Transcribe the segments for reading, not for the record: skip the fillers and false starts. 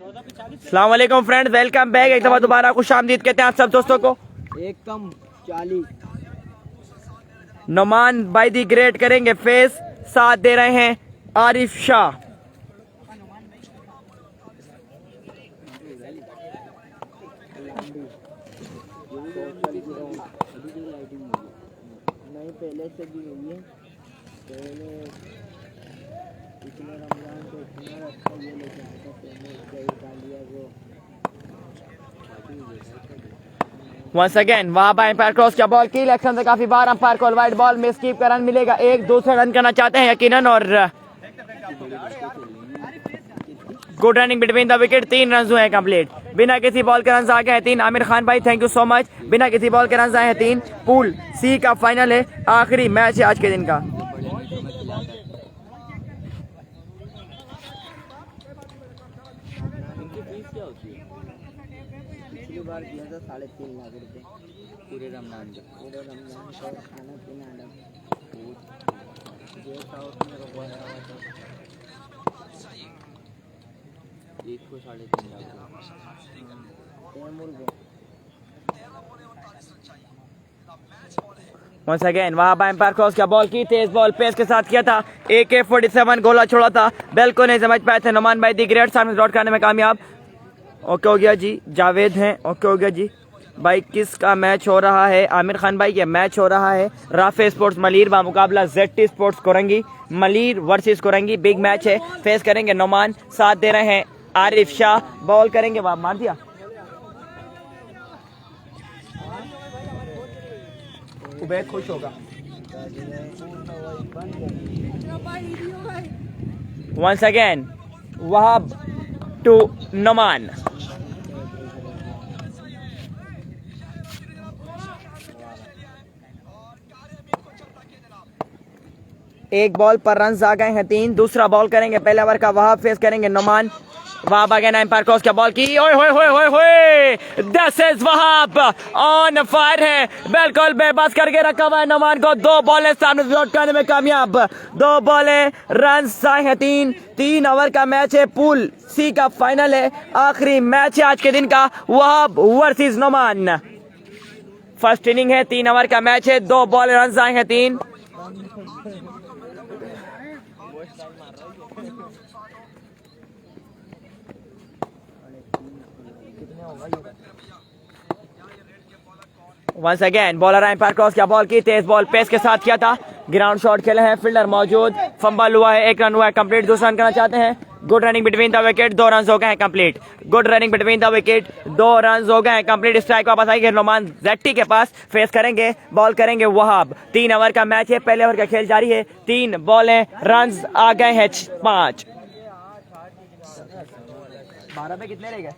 अस्सलाम वालेकुम friend, welcome back. एक दफा दोबारा खुश आमदीद कहते हैं आप सब दोस्तों को। एकदम 40 नोमान बाई दी ग्रेट करेंगे फेस, साथ दे रहे हैं आरिफ शाह। नहीं पहले से भी हुई है। पहले इतने रमजान को इतना अच्छा ये लेके आया था, पहले डालिया वो वंस अगेन वहां बाय एम्पायर क्रॉस किया, बॉल की इलेक्शन से काफी बार अंपायर कॉल वाइड बॉल में स्कीप का रन मिलेगा। एक दूसरे रन करना चाहते हैं यकीनन, और good running between the wicket. 3 run हुए हैं कंप्लीट, बिना किसी बॉल के रन आ गए हैं 3। आमिर खान भाई थैंक यू सो मच। बिना किसी बॉल के रन आए हैं 3। पूल सी का फाइनल है, आखिरी मैच है आज के दिन का। पिछली बार दिया था 3.5 लाख रुपए पूरे रमजान का खाना पीना अलग जो था उसमें रुकवाया हुआ था। एक को 3.5 लाख तैमूर को। वंस अगेन वहां बाय एम्पायर क्रॉस किया, बॉल की तेज बॉल पेस के साथ किया था। AK-47 गोला छोड़ा था, बेल को नहीं समझ पाए थे। नोमान भाई दी ग्रेट सामने डॉट करने में कामयाब। ओके हो गया जी, जावेद हैं। ओके हो गया जी भाई। किसका मैच हो रहा है? आमिर खान भाई, ये मैच हो रहा है राफे स्पोर्ट्स मलीर बा मुकाबला ZT sports Korangi. Malir versus Korangi big match है। फेस करेंगे नोमान, साथ दे रहे हैं आरिफ शाह। बॉल करेंगे, वहां मार दिया। उबैद खुश होगा। Once again Wahab to Noman. एक बॉल पर रन आ गए हैं 3। दूसरा बॉल करेंगे पहले ओवर का वहाब, फेस करेंगे नोमान। वहाब आगे एम्पायर क्रॉस क्या बॉल की, ओए होए होए होए होए, this is Wahab on fire है, बिल्कुल बेबस करके रखा हुआ है नोमान को। 2 बॉलें सामने शॉट करने में कामयाब। 2 बॉलें, रन आए हैं 3। 3 ओवर का मैच है, पूल सी का फाइनल है, आखिरी मैच है आज के दिन का। Wahab versus Noman, first inning है, 3 ओवर का मैच है। 2 बॉल, रन आए हैं 3। Once again bowler umpire cross किया, बॉल की तेज बॉल पेस के साथ किया था। ग्राउंड शॉट खेले हैं, फील्डर मौजूद, फंबल हुआ है, 1 रन हुआ है कंप्लीट। दूसरा रन करना चाहते हैं। Good running between the wicket, 2 run हो गए हैं complete. Good running between the wicket, 2 run हो गए हैं कंप्लीट। स्ट्राइक वापस आएंगे नोमान ZT के पास, फेस करेंगे, बॉल करेंगे वहाब। 3 ओवर का मैच है, पहले ओवर का खेल जारी है। 3 बॉलें, रन आ गए हैं 5। 12 पे कितने रह गए?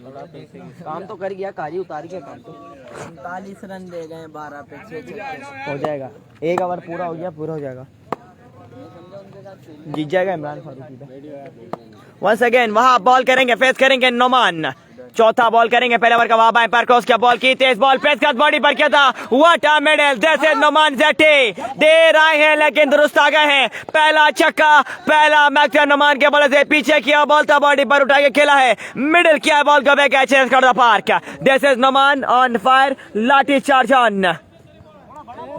काम तो कर गया, कारी उतार के काम तो 39 रन दे गए 12 पे 6 छक्के हो जाएगा। 1 ओवर पूरा हो गया, पूरा हो जाएगा, जीत जाएगा इमरान फारूकी। वंस अगेन वहां बॉल करेंगे, फेस करेंगे नोमान। चौथा बॉल करेंगे पहले ओवर का, वहां एम्पायर क्रॉस किया, बॉल की तेज बॉल पेस का बॉडी पर किया था। What a middle, this is Noman ZT। दे रहे हैं लेकिन दुरुस्त आ गए हैं। पहला छक्का, पहला मैच नोमान के बॉल से पीछे किया, बॉल था बॉडी पर उठा के खेला है, मिडल किया बॉल को, बैक चेंज कर the park. This is Noman on fire, लाठी चार्ज ऑन।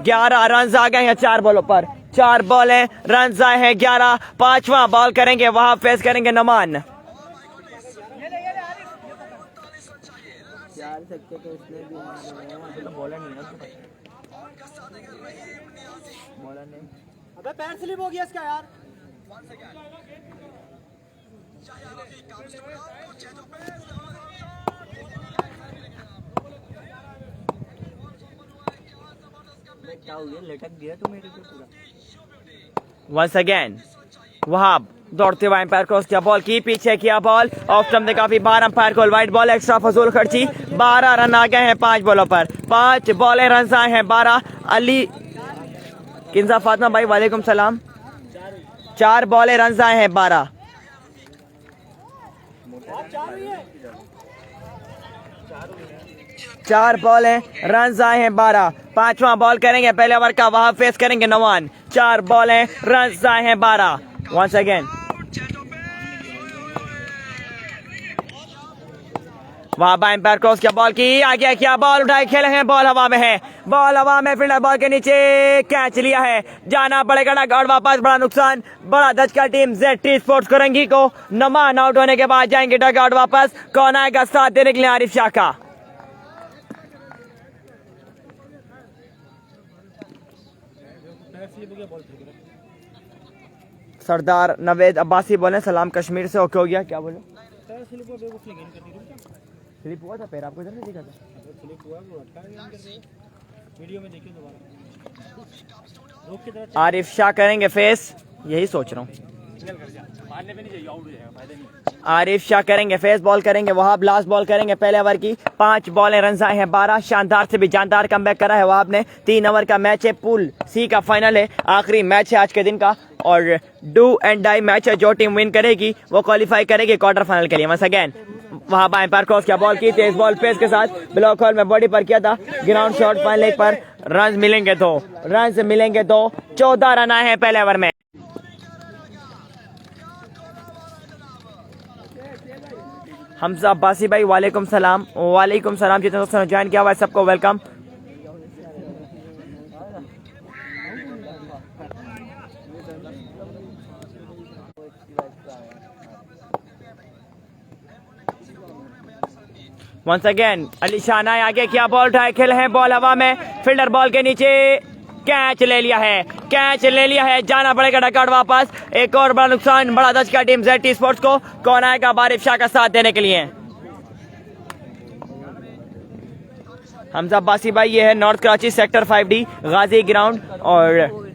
11 रन आ गए हैं 4 बॉलों पर। 4 बॉलें, रन आए हैं 11। 5वां बॉल करेंगे वहां, फेस करेंगे नोमान। 4 छक्के तो इसने भी मारे हैं। बॉलर नहीं है, बॉलर नहीं। अबे पैर स्लिप हो गया इसका यार। क्या हो गया, लटक गया तो मेरे को पूरा। वंस अगेन वहाब दौड़ते हुए एम्पायर क्रॉस किया, बॉल की पीछे किया, बॉल ऑफ स्टंप ने काफी बार अंपायर को वाइड बॉल, एक्स्ट्रा फजूल खर्ची। 12 रन आ गए हैं 5 बॉलों पर। 5 बॉलें, रन आए हैं 12। अली किंजा फातिमा भाई वालेकुम सलाम। 4 बॉलें, रन आए हैं 12। 4 बॉलें, रन आए हैं 12। 5वां बॉल करेंगे पहले ओवर का, वहां फेस करेंगे नोमान। 4 बॉलें, रन आए हैं 12। वंस अगेन वहां बाएं पैर क्रॉस किया, बॉल की आगे किया, बॉल उठाए खेले हैं, बॉल हवा में है, बॉल हवा में, फील्डर बॉल के नीचे कैच लिया है, जाना पड़ेगा डग आउट वापस, बड़ा नुकसान, बड़ा धचका टीम ZT स्पोर्ट्स कोरंगी को। नमान आउट होने के बाद जाएंगे डग आउट वापस, कौन आएगा साथ देने के लिए? आरिफ शाह का। सरदार नवेद अब्बासी बोले सलाम कश्मीर से, ओके हो गया। क्या बोले? स्लिप हुआ था पैर, आपको इधर नहीं दिखा था? वीडियो में देखिए दोबारा। आरिफ शाह करेंगे फेस, यही सोच रहा हूँ। आरिफ शाह करेंगे फेस, बॉल करेंगे वहाब, लास्ट बॉल करेंगे पहले ओवर की। 5 बॉलें, रन आए हैं 12। शानदार से भी जानदार कमबैक करा है वहाब ने। 3 ओवर का मैच है, पूल सी का फाइनल है, आखिरी मैच है आज के दिन का, और डू एंड डाई मैच है। जो टीम विन करेगी वो क्वालिफाई करेगी क्वार्टर फाइनल के लिए। वंस अगेन वहां बाएं पर क्रॉस किया, बॉल की तेज बॉल पेस के साथ ब्लॉक होल में बॉडी पर किया था, ग्राउंड शॉट फाइन लेग पर। रन मिलेंगे तो 14 रन आए हैं पहले ओवर में। हमजा अब्बासी भाई वालेकुम सलाम। वालेकुम सलाम, जितने दोस्तों ने ज्वाइन किया हुआ है सबको welcome. Once again Ali Shah आगे किया, बॉल उठाए खेले हैं, बॉल हवा में, फील्डर बॉल के नीचे कैच ले लिया है, कैच ले लिया है, जाना पड़ेगा डकआउट वापस। एक और बड़ा नुकसान, बड़ा धचका टीम ZT स्पोर्ट्स को। कौन आएगा आरिफ शाह का साथ देने के लिए? हमजा अब्बासी भाई, ये है नॉर्थ कराची सेक्टर 5D गाजी ग्राउंड, और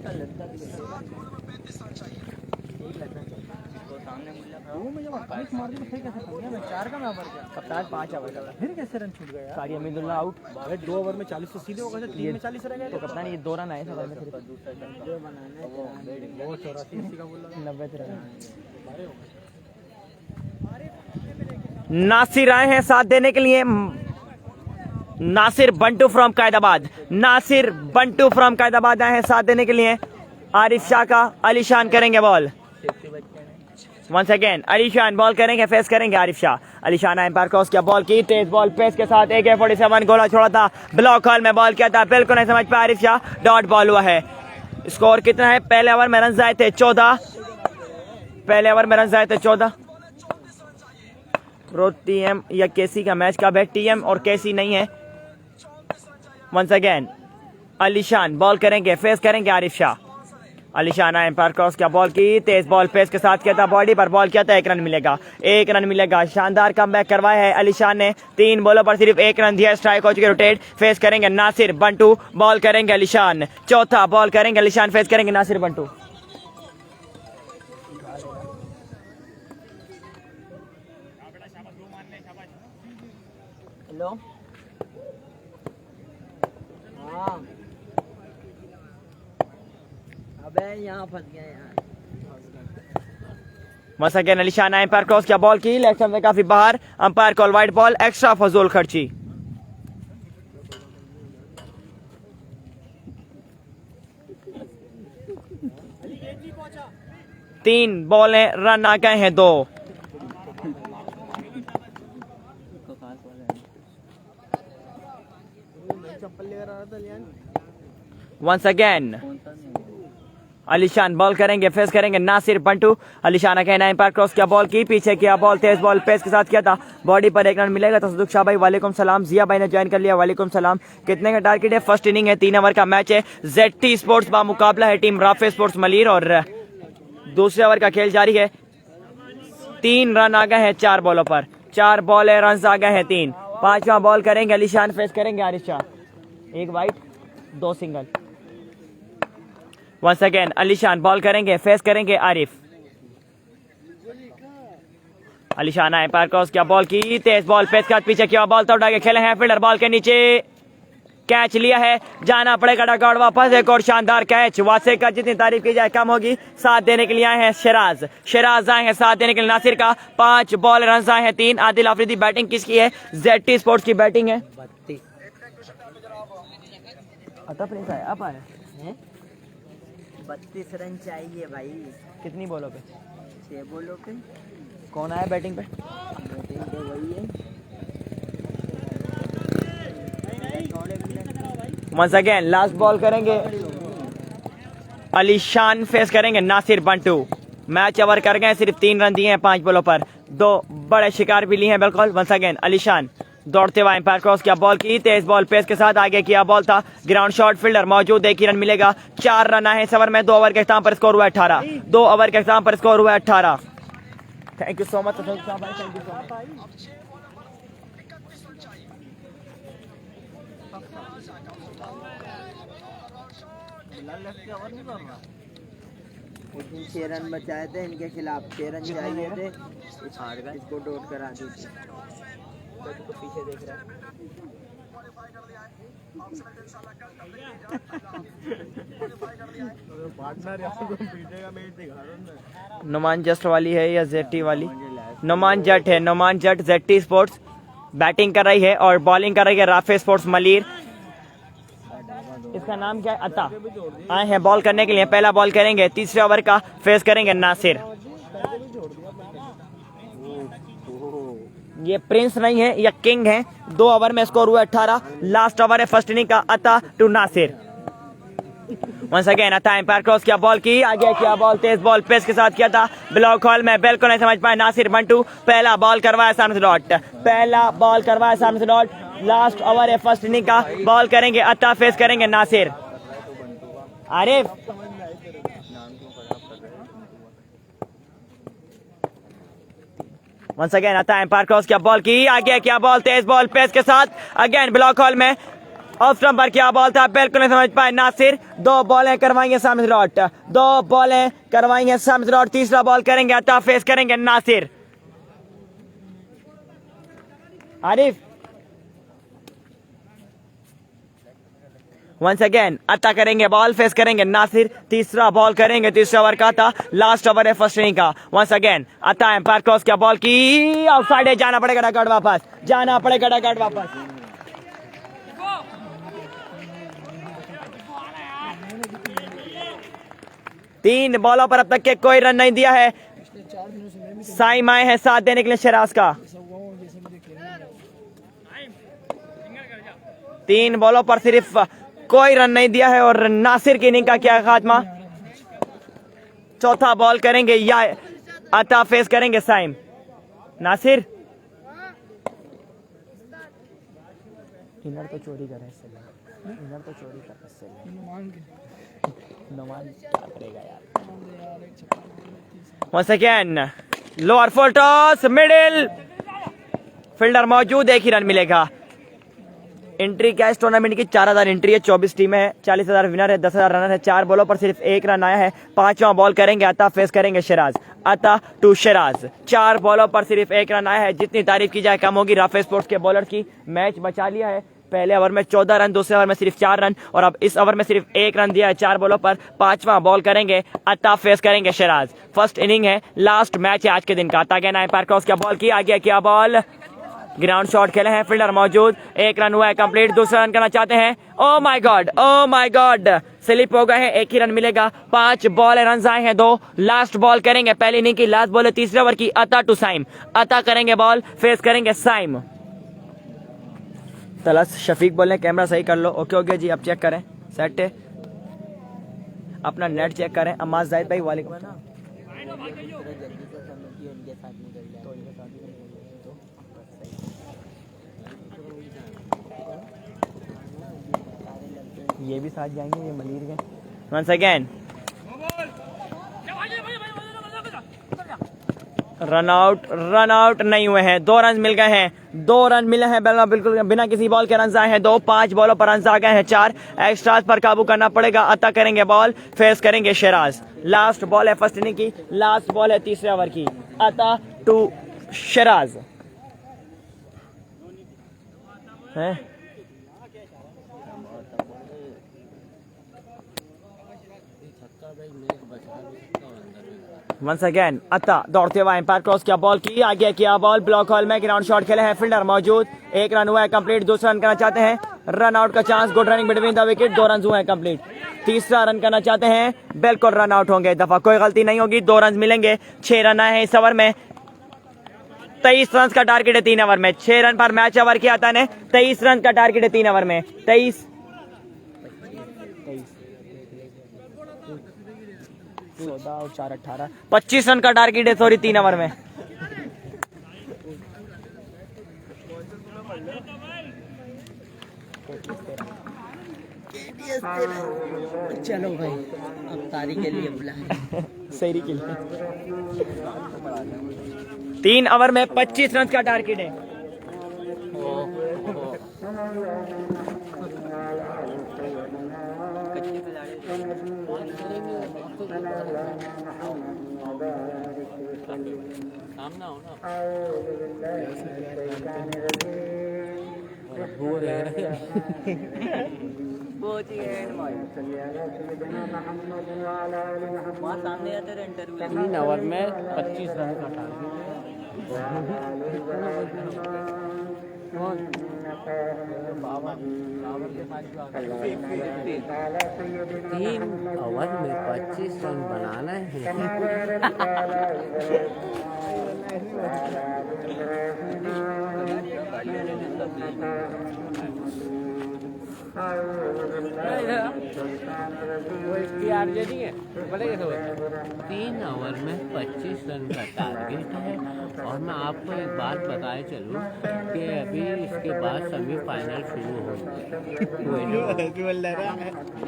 कप्तान 5 ओवर का फिर कैसे रन छूट गया? कारी अमीदुल्लाह आउट। 2 ओवर में 40 तो सीधे हो गए थे, 3 में 40 रह गए तो कप्तान ये 2 रन आए थे, 90 रन। नासिर आए हैं साथ देने के लिए, नासिर बंटू फ्रॉम कायदाबाद, नासिर बंटू फ्रॉम कायदाबाद आए हैं साथ देने के लिए। आरिफ शाह का अली शान करेंगे ball. Once again Ali Shan ball करेंगे, फेस करेंगे आरिफ शाह। अली शाह ने एम्पायर क्रॉस किया, बॉल की तेज बॉल पेस के साथ, AK-47 गोला छोड़ा था, ब्लॉक हॉल में बॉल किया था, बिल्कुल नहीं समझ पाया आरिफ शाह, डॉट बॉल हुआ है। स्कोर कितना है? पहले ओवर में रन आए थे 14, पहले ओवर में रन आए थे 14। प्रो TM या KC का मैच कब है? TM और KC नहीं है। Once again Ali Shan ball करेंगे, फेस करेंगे आरिफ शाह। अली शाह ने एम्पायर क्रॉस किया, बॉल की तेज बॉल पेस के साथ किया था, बॉडी पर बॉल किया था, 1 रन मिलेगा, 1 रन मिलेगा। शानदार कमबैक करवाया है अली शाह ने, 3 बॉलों पर सिर्फ 1 रन दिया, स्ट्राइक हो चुके रोटेट। फेस करेंगे नासिर बंटू, बॉल करेंगे अली शान, चौथा बॉल करेंगे अली शान, फेस करेंगे नासिर बंटू। हेलो, हाँ, अबे यहाँ फंस गया यार। वंस अगेन अली शाह ने एम्पायर क्रॉस किया, बॉल की लेग स्टंप से काफी बाहर, umpire call wide ball, extra फजूल खर्ची। तीन बॉलें, रन आ गए हैं 2। Once again Ali Shan ball करेंगे, फेस करेंगे नासिर बंटू। अली शाह ने कहना एम्पायर क्रॉस किया, बॉल की पीछे किया, बॉल तेज बॉल पेस के साथ किया था, बॉडी पर 1 रन मिलेगा। तसदुक शाह भाई वालेकुम सलाम, जिया भाई ने ज्वाइन कर लिया, वालेकुम सलाम। कितने का टारगेट है? फर्स्ट इनिंग है, 3 ओवर का मैच है। ZT स्पोर्ट्स बा मुकाबला है टीम राफे स्पोर्ट्स मलीर, और दूसरे ओवर का खेल जारी है। 3 रन आ गए हैं 4 बॉलों पर, 4 बॉल है, रन आ गए हैं 3। 5वां बॉल करेंगे अली शान, फेस करेंगे Arif Shah, 1 wide 2 single. Once again Ali Shan ball करेंगे, फेस करेंगे आरिफ। अली शान आए, एम्पायर क्रॉस किया, बॉल की तेज बॉल पेस का पीछे किया, बॉल तो उठा के खेले हैं, फील्डर बॉल के नीचे कैच लिया है, जाना पड़ेगा डकआउट वापस। एक और शानदार कैच, वासे का जितनी तारीफ की जाए कम होगी। साथ देने के लिए आए हैं शराज, शराज आए हैं साथ देने के लिए नासिर का। 5 बॉल, रन आए हैं 3। आदिल आफरीदी बैटिंग किसकी है? ZT स्पोर्ट्स की बैटिंग है। 32 रन चाहिए भाई। कितनी बॉलों पे? 6 बॉलों पे। कौन आया बैटिंग पे? बैटिंग पे वही है। वंस अगेन लास्ट बॉल करेंगे अलीशान, फेस करेंगे नासिर बंटू। मैच ओवर कर गए, सिर्फ 3 रन दिए हैं 5 बॉलों पर, 2 बड़े शिकार भी लिए हैं बिल्कुल। वंस अगेन अलीशान दौड़ते हुए एम्पायर क्रॉस किया, बॉल की तेज बॉल पेस के साथ आगे किया, बॉल था ग्राउंड शॉट, फील्डर मौजूद, 1 ही रन मिलेगा। 4 रन आए इस ओवर में, 2 ओवर के इख्तिताम पर स्कोर हुआ 18, 2 ओवर के इख्तिताम पर स्कोर हुआ 18। Thank you so much, thank you so much. उस दिन 6 रन बचाए थे इनके खिलाफ, 6 रन चाहिए थे, इसको डॉट करा दी थी। तो पीछे देख रहा है। नुमान जस्ट वाली है या जेटी वाली? नुमान जट है, नुमान जट जेटी स्पोर्ट्स बैटिंग कर रही है और बॉलिंग कर रही है राफे स्पोर्ट्स मलिर। इसका नाम क्या है? अता आए हैं बॉल करने के लिए। पहला बॉल करेंगे, तीसरे ओवर का, फेस करेंगे नासिर। ये प्रिंस नहीं है, ये किंग है। 2 ओवर में स्कोर हुआ 18, लास्ट ओवर है फर्स्ट इनिंग का। अता टू नासिर। वंस अगेन अता एम्पायर क्रॉस किया, बॉल की, आगे किया, बॉल तेज बॉल पेस के साथ किया था, ब्लॉक हॉल में बिल्कुल नहीं समझ पाए नासिर बंटू। पहला बॉल करवाया सामने से डॉट, पहला बॉल करवाया सामने से डॉट। लास्ट ओवर है फर्स्ट इनिंग का, बॉल करेंगे अता, फेस करेंगे नासिर। अरे वंस अगेन अता एम्पायर क्रॉस किया, बॉल की, आगे किया, बॉल तेज बॉल पेस के साथ, अगेन ब्लॉक हॉल में ऑफ स्टंप पर क्या बॉल था, बिल्कुल नहीं समझ पाए नासिर। 2 बॉलें करवाएंगे सामने से डॉट, 2 बॉलें करवाएंगे सामने से डॉट। तीसरा बॉल करेंगे अता, फेस करेंगे नासिर। आरिफ वंस अगेन अता करेंगे बॉल, फेस करेंगे नासिर। तीसरा बॉल करेंगे, तीसरे ओवर का था, लास्ट ओवर है फर्स्ट इनिंग का। वंस अगेन अता एम्पायर क्रॉस किया, बॉल की, आउटसाइड है, जाना पड़ेगा डगआउट वापस, जाना पड़ेगा डगआउट वापस। तीन बॉलों पर अब तक के कोई रन नहीं दिया है। साइम आए हैं साथ देने के लिए शराज का। 3 बॉलों पर सिर्फ कोई रन नहीं दिया है और नासिर की इनिंग का क्या खात्मा। चौथा बॉल करेंगे या अता, फेस करेंगे साइम। नासिर इनर तो चोरी कर रहे हैं, इनर तो चोरी कर रहे हैं। नुमान क्या करेगा यार। Once again lower full toss, middle, fielder मौजूद, 1 ही रन मिलेगा। एंट्री क्या इस टूर्नामेंट की? 4000 एंट्री है, 24 टीमें है, 40,000 विनर है, 10,000 रनर है। 4 बॉलों पर सिर्फ 1 रन आया है। 5वां बॉल करेंगे अता, फेस करेंगे शराज। अता टू शराज, 4 बॉलों पर सिर्फ 1 रन आया है। जितनी तारीफ की जाए कम होगी राफे स्पोर्ट्स के बॉलर की। मैच बचा लिया है, पहले ओवर में 14 रन, दूसरे ओवर में सिर्फ 4 रन और अब इस ओवर में सिर्फ 1 रन दिया है 4 बॉलों पर। 5वां बॉल करेंगे अता, फेस करेंगे शराज। फर्स्ट इनिंग है, लास्ट मैच है आज के दिन का। अता गया एम्पायर क्रॉस किया, बॉल की, आगे किया, बॉल ग्राउंड शॉट खेले हैं, फील्डर मौजूद, 1 रन हुआ है कंप्लीट। दूसरा रन करना चाहते हैं, oh my God, oh my God, slip हो गए हैं, 1 ही रन मिलेगा। 5 बॉल रन आए हैं 2। लास्ट बॉल करेंगे, पहली इनिंग की लास्ट बॉल है तीसरे ओवर की। अता टू साइम, अता करेंगे बॉल, फेस करेंगे साइम। तलस शफीक बोले कैमरा सही कर लो। ओके ओके जी, अब चेक करें, सेट है, अपना नेट चेक करें। अम्माज जाहिद भाई वालेकुम। ये भी साथ जाएंगे, ये मलिर के। वंस अगेन रन आउट नहीं हुए हैं। 2 रन मिल गए हैं, 2 रन मिले हैं बिल्कुल बिना किसी बॉल के रन आए हैं 2। 5 बॉलों पर रन आ गए हैं 4। एक्स्ट्रास पर काबू करना पड़ेगा। अता करेंगे बॉल, फेस करेंगे शराज। लास्ट बॉल है फर्स्ट इनिंग की, लास्ट बॉल है तीसरे ओवर की। अता टू शराज है। वंस अगेन अता दौड़ते हुए एम्पायर क्रॉस किया, बॉल की, आगे किया, बॉल ब्लॉक हॉल में ग्राउंड शॉट खेले हैं, फील्डर मौजूद, 1 रन हुआ है कंप्लीट। दूसरा रन करना चाहते हैं, रन आउट का chance, good running between the wicket, 2 run हुए हैं कंप्लीट। तीसरा रन करना चाहते हैं, बिल्कुल रन आउट होंगे, दफा कोई गलती नहीं होगी, 2 रन मिलेंगे। 6 रन आए हैं इस ओवर में, 23 रन का टारगेट है 3 ओवर में। 6 रन पर मैच ओवर किया था ने, 23 रन का टारगेट है 3 ओवर में। 23 14 और 4 18। 25 रन का टारगेट है सॉरी 3 ओवर में। चलो भाई अब तारी के लिए बुला सही के लिए 3 ओवर में 25 रन का टारगेट है। सामना हो ना वहाँ सामने आते रहे इंटरव्यू 3 ओवर में 25 रन का टारगेट। 3 ओवर में 25 रन बनाना है। तीन ओवर में 25 रन का टारगेट है और मैं आपको एक बात बताए चलूँ कि अभी इसके बाद सेमीफाइनल शुरू होंगे।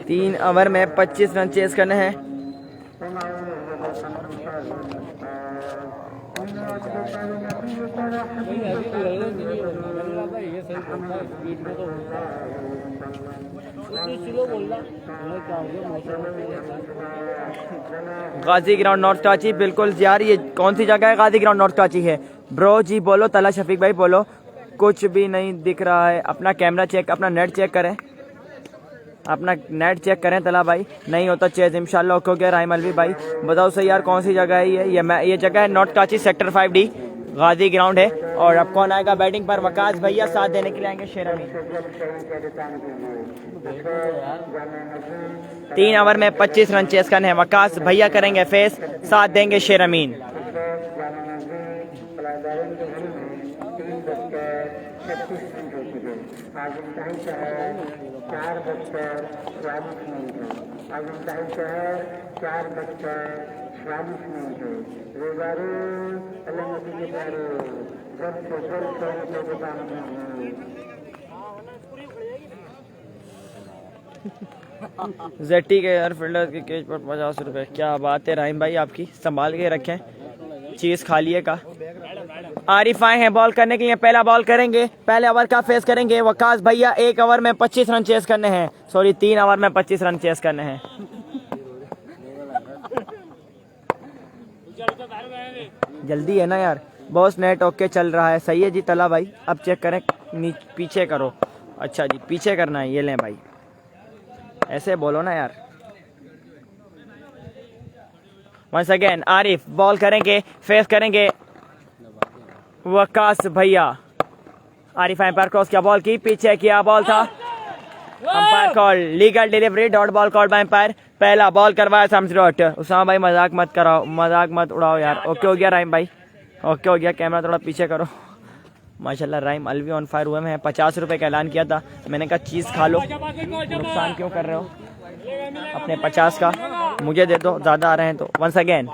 3 ओवर में 25 रन चेस करने हैं। गाजी ग्राउंड नॉर्थ कराची, बिल्कुल यार ये कौन सी जगह है? गाजी ग्राउंड नॉर्थ कराची है। ब्रो जी बोलो, तला शफीक भाई बोलो। कुछ भी नहीं दिख रहा है। अपना कैमरा चेक, अपना नेट चेक करें, अपना नेट चेक करें तला भाई। नहीं होता चेज इंशाल्लाह ओके हो गया। राइम अलवी भाई बताओ सही यार कौन सी जगह है ये जगह है नॉर्थ कराची सेक्टर 5D गाजी ग्राउंड है। और अब कौन आएगा बैटिंग पर? वकास भैया साथ देने के लिए आएंगे। शेर अमीन 3 ओवर में 25 रन चेस करने हैं। वकास भैया करेंगे फेस, साथ देंगे शेर अमीन। जेटी के एयर फील्डर के केज पर 50 रुपए। क्या बात है राहिम भाई, आपकी संभाल के रखें, चीज खा लिए का। आरिफ आए हैं बॉल करने के लिए, पहला बॉल करेंगे, पहले ओवर का फेस करेंगे। वकास भैया 1 ओवर में 25 रन चेस करने हैं, सॉरी 3 ओवर में 25 रन चेस करने हैं। जल्दी है ना यार बॉस, नेट ओके चल रहा है। सही है जी तला भाई, अब चेक करें, पीछे करो। अच्छा जी पीछे करना है, ये लें भाई, ऐसे बोलो ना यार। वंस अगेन आरिफ बॉल करेंगे, फेस करेंगे वकास भैया। आरिफ एम्पायर क्रॉस किया, बॉल की पीछे किया, बॉल था, umpire call, legal delivery, dot ball call bye umpire. पहला बॉल करवाया सम्स डॉट। उसामा भाई मजाक मत कराओ, मजाक मत उड़ाओ यार। ओके हो गया राइम भाई, ओके हो गया। कैमरा थोड़ा पीछे करो। माशाल्लाह राइम अलवी ऑन फायर हुए हैं। 50 रुपए का ऐलान किया था, मैंने कहा चीज़ खा लो, नुकसान क्यों कर रहे हो? अपने 50 का मुझे दे दो, ज़्यादा आ रहे हैं तो। वंस अगेन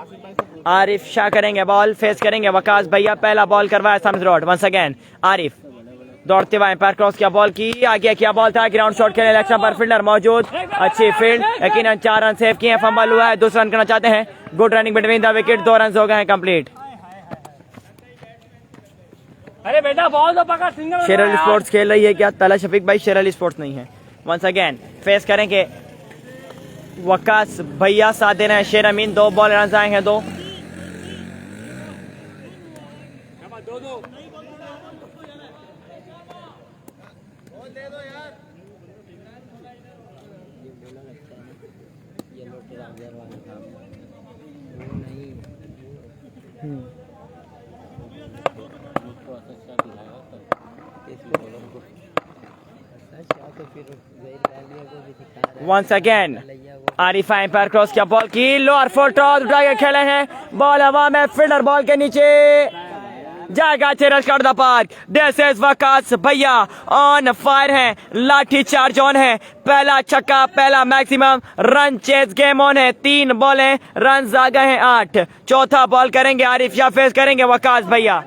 आरिफ शाह करेंगे बॉल, फेस करेंगे वकास भैया। पहला बॉल करवाया सम्स डॉट। वंस अगेन आरिफ दौड़ते हुए एम्पायर क्रॉस किया, बॉल की आगे किया, बॉल था, ग्राउंड शॉट के लिए इलेक्शन पर फील्डर मौजूद, अच्छी फील्ड, यकीनन 4 रन सेव किए हैं। फंबल हुआ है, दूसरा रन करना चाहते हैं। Good running between the wicket, 2 run हो गए हैं कंप्लीट। अरे बेटा बॉल तो पकड़, सिंगल। शेर अली स्पोर्ट्स खेल रही है क्या? तला शफीक भाई शेर अली स्पोर्ट्स नहीं है। वंस अगेन फेस करेंगे वकास भैया, साथ दे रहे हैं शेर अमीन। 2 बॉल रन आएंगे, 2। Once again Arif umpire cross किया, बॉल की लोअर फुट टॉस उठा के खेले हैं, बॉल हवा में, फील्डर बॉल के नीचे। जाएगा चेरस कर the park. This is Waqas भैया ऑन फायर है, लाठी चार्ज ऑन है, पहला छक्का, पहला maximum run chase game on है। 3 बॉल है, रन आ गए हैं 8। चौथा बॉल करेंगे आरिफ शाह, फेस करेंगे वकास भैया।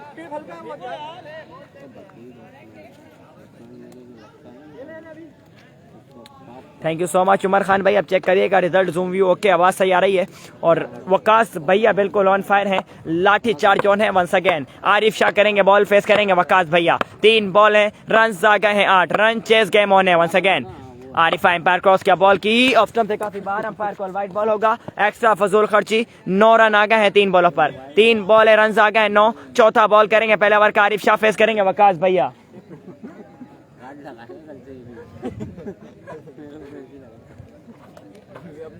Thank you so much Umar Khan भाई। अब चेक करिएगा रिजल्ट, जूम व्यू ओके, आवाज सही आ रही है। और वकास भैया बिल्कुल ऑन फायर है, लाठी चार्ज ऑन है। वंस अगेन आरिफ शाह करेंगे बॉल, फेस करेंगे वकास भैया। 3 बॉल है, रन आ गए हैं 8। रन चेस गेम ऑन है। Once again Arif umpire cross किया, बॉल की ऑफ स्टंप से काफी बार, अंपायर कॉल वाइट बॉल होगा। एक्स्ट्रा फजूल खर्ची। 9 रन आ गए हैं 3 बॉलों पर। 3 बॉल है, रन आ गए हैं 9। चौथा बॉल करेंगे पहले ओवर का, आरिफ शाह फेस करेंगे वकास भैया।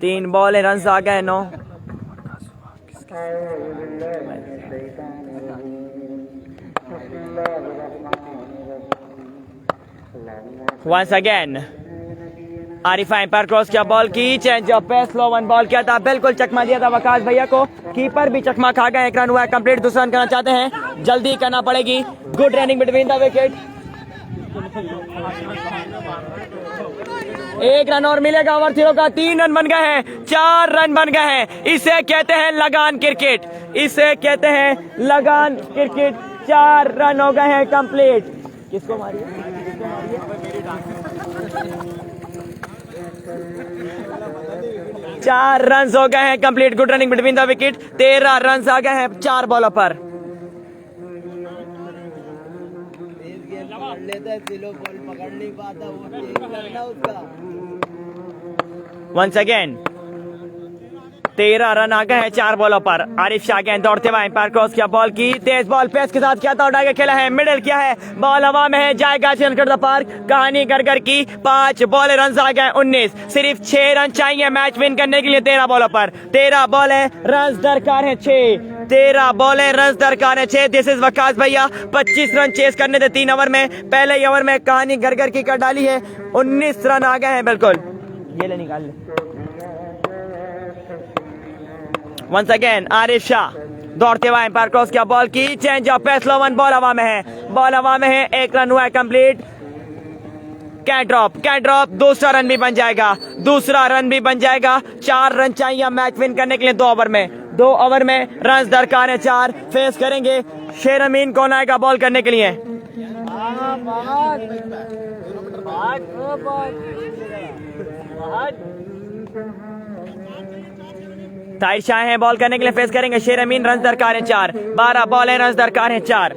3 बॉल है, रन आ गए 9। Once again Arif umpire cross किया, बॉल की change of pace, slow 1 ball किया था, बिल्कुल चकमा दिया था वकास भैया को। कीपर भी चकमा खा गए। 1 रन हुआ है कंप्लीट। दूसरा रन करना चाहते हैं, जल्दी करना पड़ेगी। Good running between the wicket. 1 run और मिलेगा ओवर 0 का। 3 रन बन गए हैं, 4 रन बन गए हैं। इसे कहते हैं लगान क्रिकेट, इसे कहते हैं लगान क्रिकेट। 4 रन हो गए हैं कंप्लीट। किसको मारिए? 4 रन हो गए हैं complete. Good running between the wicket. 13 run आ गए हैं 4 बॉलों पर। पकड़ नहीं पाता उसका। वंस अगेन 13 रन आ गए हैं 4 बॉलों पर। आरिफ शाह गेंद दौड़ते हुए एम्पायर क्रॉस किया, बॉल की तेज बॉल पेस के साथ किया था, उड़ा के खेला है, मिडिल किया है, बॉल हवा में है, जाएगा चेंज द पार्क। कहानी घर की 5 बॉल रन आ गए 19। सिर्फ 6 रन चाहिए मैच विन करने के लिए 13 बॉलों पर। 13 बॉल है, रन दरकार है 6। 13 बॉल है, रन दरकार है 6। दिस इज वकास भैया। 25 रन चेस करने थे 3 ओवर में। पहले ही ओवर में कहानी घर की कर डाली है। 19 रन आ गए हैं बिल्कुल। ये ले निकाल ले। वंस अगेन आरिफ शाह दौड़ते हुए एम्पायर क्रॉस किया, बॉल की change of pace, slow 1 ball हवा में है, बॉल हवा में है। 1 रन हुआ है कंप्लीट। Catch drop. दूसरा रन भी बन जाएगा, दूसरा रन भी बन जाएगा। 4 रन चाहिए मैच विन करने के लिए 2 ओवर में। 2 ओवर में रन दरकार है 4। फेस करेंगे शेर अमीन, कौन आएगा बॉल करने के लिए? ताहिर शाह है बॉल करने के लिए, फेस करेंगे शेर अमीन। रन दरकार है 4। 12 बॉल है, रन दरकार है 4।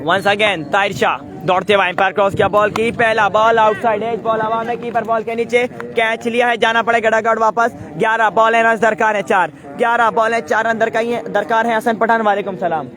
वंस अगेन ताहिर शाह दौड़ते हुए एम्पायर क्रॉस किया, बॉल की पहला बॉल आउटसाइड एज, बॉल हवा में, कीपर बॉल के नीचे, कैच लिया है, जाना पड़ेगा डगआउट वापस। 11 बॉल है, रन दरकार है 4। 11 बॉल है, 4 रन दरकार है। हसन पठान वालेकुम सलाम।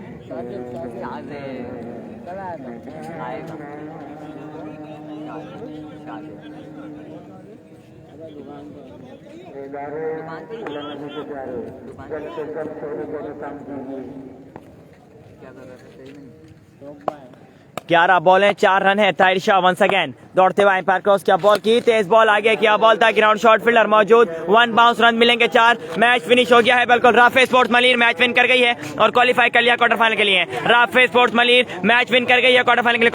ग्यारह बॉल है, 4 रन है। ताहिर शाह वंस अगेन दौड़ते हुए एम्पायर क्रॉस किया, बॉल की तेज बॉल आगे किया, बॉल था ग्राउंड शॉट, फील्डर मौजूद, 1 बाउंस, रन मिलेंगे 4। मैच फिनिश हो गया है बिल्कुल। Rafe sports Malir match win कर गई है और क्वालिफाई कर लिया क्वार्टर फाइनल के लिए। Rafe sports Malir match win कर गई है क्वार्टर फाइनल के लिए।